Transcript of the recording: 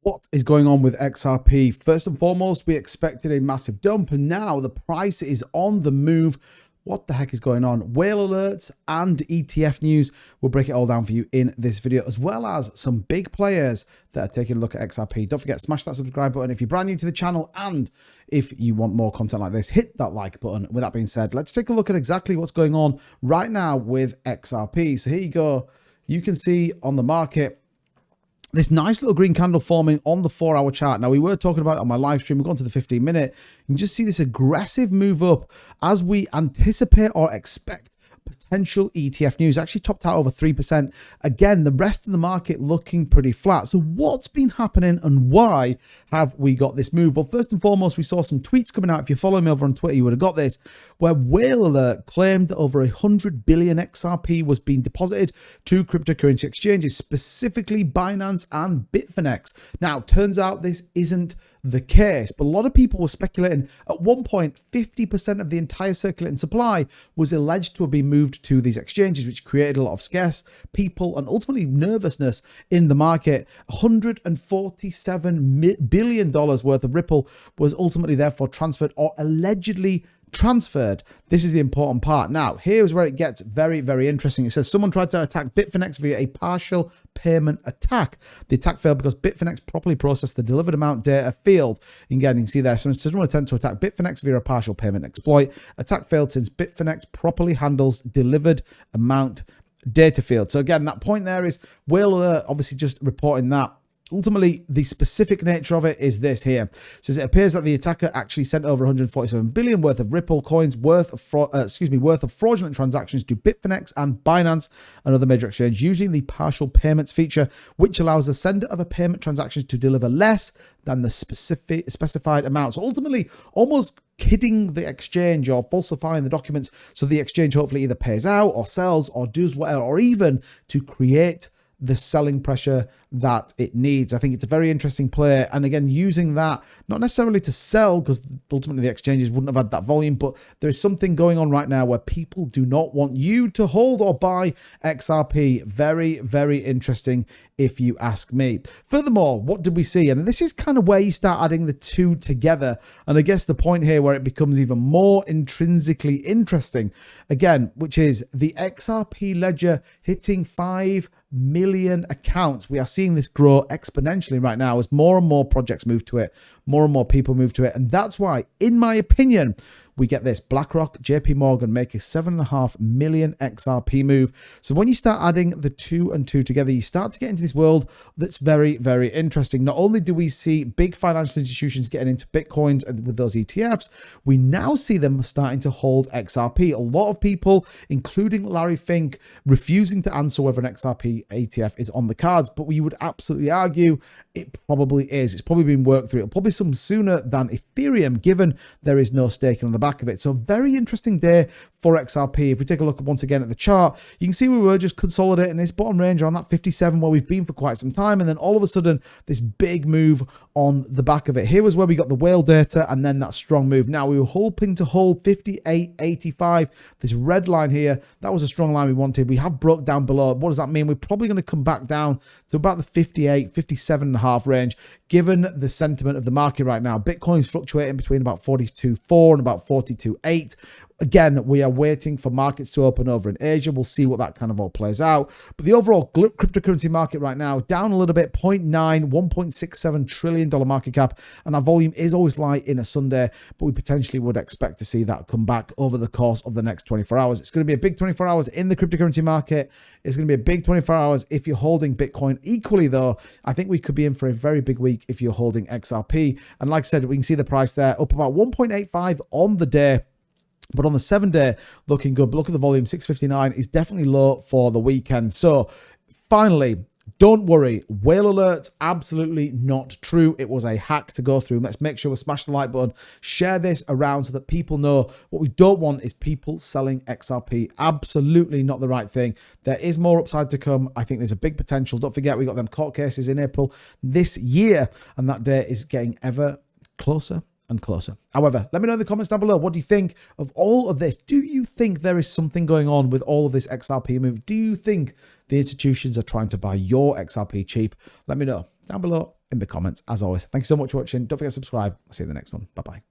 What is going on with XRP? First and foremost, we expected a massive dump, and now the price is on the move. What the heck is going on? Whale alerts and ETF news. We'll break it all down for you in this video, as well as some big players that are taking a look at XRP. Don't forget, smash that subscribe button if you're brand new to the channel, and if you want more content like this, hit that like button. With that being said, let's take a look at exactly what's going on right now with XRP. So here you go. You can see on the market, this nice little green candle forming on the 4-hour chart. Now, we were talking about it on my live stream. We've gone to the 15-minute. You can just see this aggressive move up as we anticipate or expect potential ETF news. Actually topped out over 3%. Again, the rest of the market looking pretty flat. So what's been happening and why have we got this move? Well, first and foremost, we saw some tweets coming out. If you follow me over on Twitter, you would have got this, where Whale Alert claimed that over 100 billion XRP was being deposited to cryptocurrency exchanges, specifically Binance and Bitfinex. Now, turns out this isn't the case, but a lot of people were speculating. At one point, 50% of the entire circulating supply was alleged to have been moved to these exchanges, which created a lot of scarce people and ultimately nervousness in the market. $147 billion worth of Ripple was ultimately therefore transferred or allegedly transferred. This is the important part. Now, here's where it gets very, very interesting. It says someone tried to attack Bitfinex via a partial payment attack. The attack failed because Bitfinex properly processed the delivered amount data field. Again, you can see there, someone attempt to attack Bitfinex via a partial payment exploit. Attack failed since Bitfinex properly handles delivered amount data field. So again, that point there is Whale obviously just reporting that. Ultimately, the specific nature of it is this here. It says it appears that the attacker actually sent over 147 billion worth of Ripple coins worth of fraudulent transactions to Bitfinex and Binance, another major exchange, using the partial payments feature, which allows the sender of a payment transaction to deliver less than the specified amount. So ultimately, almost kidding the exchange or falsifying the documents so the exchange hopefully either pays out or sells or does whatever, or even to create the selling pressure that it needs. I think it's a very interesting play. And again, using that, not necessarily to sell, because ultimately the exchanges wouldn't have had that volume, but there is something going on right now where people do not want you to hold or buy XRP. Very, very interesting if you ask me. Furthermore, what did we see? And this is kind of where you start adding the two together. And I guess the point here where it becomes even more intrinsically interesting, again, which is the XRP ledger hitting 5 million accounts. We are seeing this grow exponentially right now as more and more projects move to it, more and more people move to it. And that's why, in my opinion, we get this. BlackRock, JP Morgan make a 7.5 million XRP move. So when you start adding the two and two together, you start to get into this world that's very, very interesting. Not only do we see big financial institutions getting into Bitcoins and with those ETFs, we now see them starting to hold XRP. A lot of people, including Larry Fink, refusing to answer whether an XRP ETF is on the cards, but we would absolutely argue it probably is. It's probably been worked through. It'll probably some sooner than Ethereum, given there is no staking on the back of it. So very interesting day for XRP. If we take a look once again at the chart, you can see we were just consolidating this bottom range around that 57 where we've been for quite some time, and then all of a sudden this big move on the back of it. Here was where we got the whale data and then that strong move. Now we were hoping to hold 58.85, this red line here. That was a strong line we wanted. We have broke down below. What does that mean? We're probably going to come back down to about the 58, 57.5 range, given the sentiment of the market right now. Bitcoin's fluctuating between about 42.4 and about 42.8. Again, we are waiting for markets to open over in Asia. We'll see what that kind of all plays out. But the overall cryptocurrency market right now, down a little bit, 0.9, $1.67 trillion market cap. And our volume is always light in a Sunday, but we potentially would expect to see that come back over the course of the next 24 hours. It's going to be a big 24 hours in the cryptocurrency market. It's going to be a big 24 hours if you're holding Bitcoin. Equally, though, I think we could be in for a very big week if you're holding XRP. And like I said, we can see the price there up about 1.85 on the day. But on the 7-day, looking good. But look at the volume, 659 is definitely low for the weekend. So finally, don't worry. Whale alerts, absolutely not true. It was a hack to go through. Let's make sure we smash the like button, share this around so that people know. What we don't want is people selling XRP. Absolutely not the right thing. There is more upside to come. I think there's a big potential. Don't forget, we got them court cases in April this year, and that day is getting ever closer and closer. However, let me know in the comments down below. What do you think of all of this? Do you think there is something going on with all of this XRP move? Do you think the institutions are trying to buy your XRP cheap? Let me know. down below in the comments. As always, thank you so much for watching. Don't forget to subscribe. I'll see you in the next one. Bye-bye.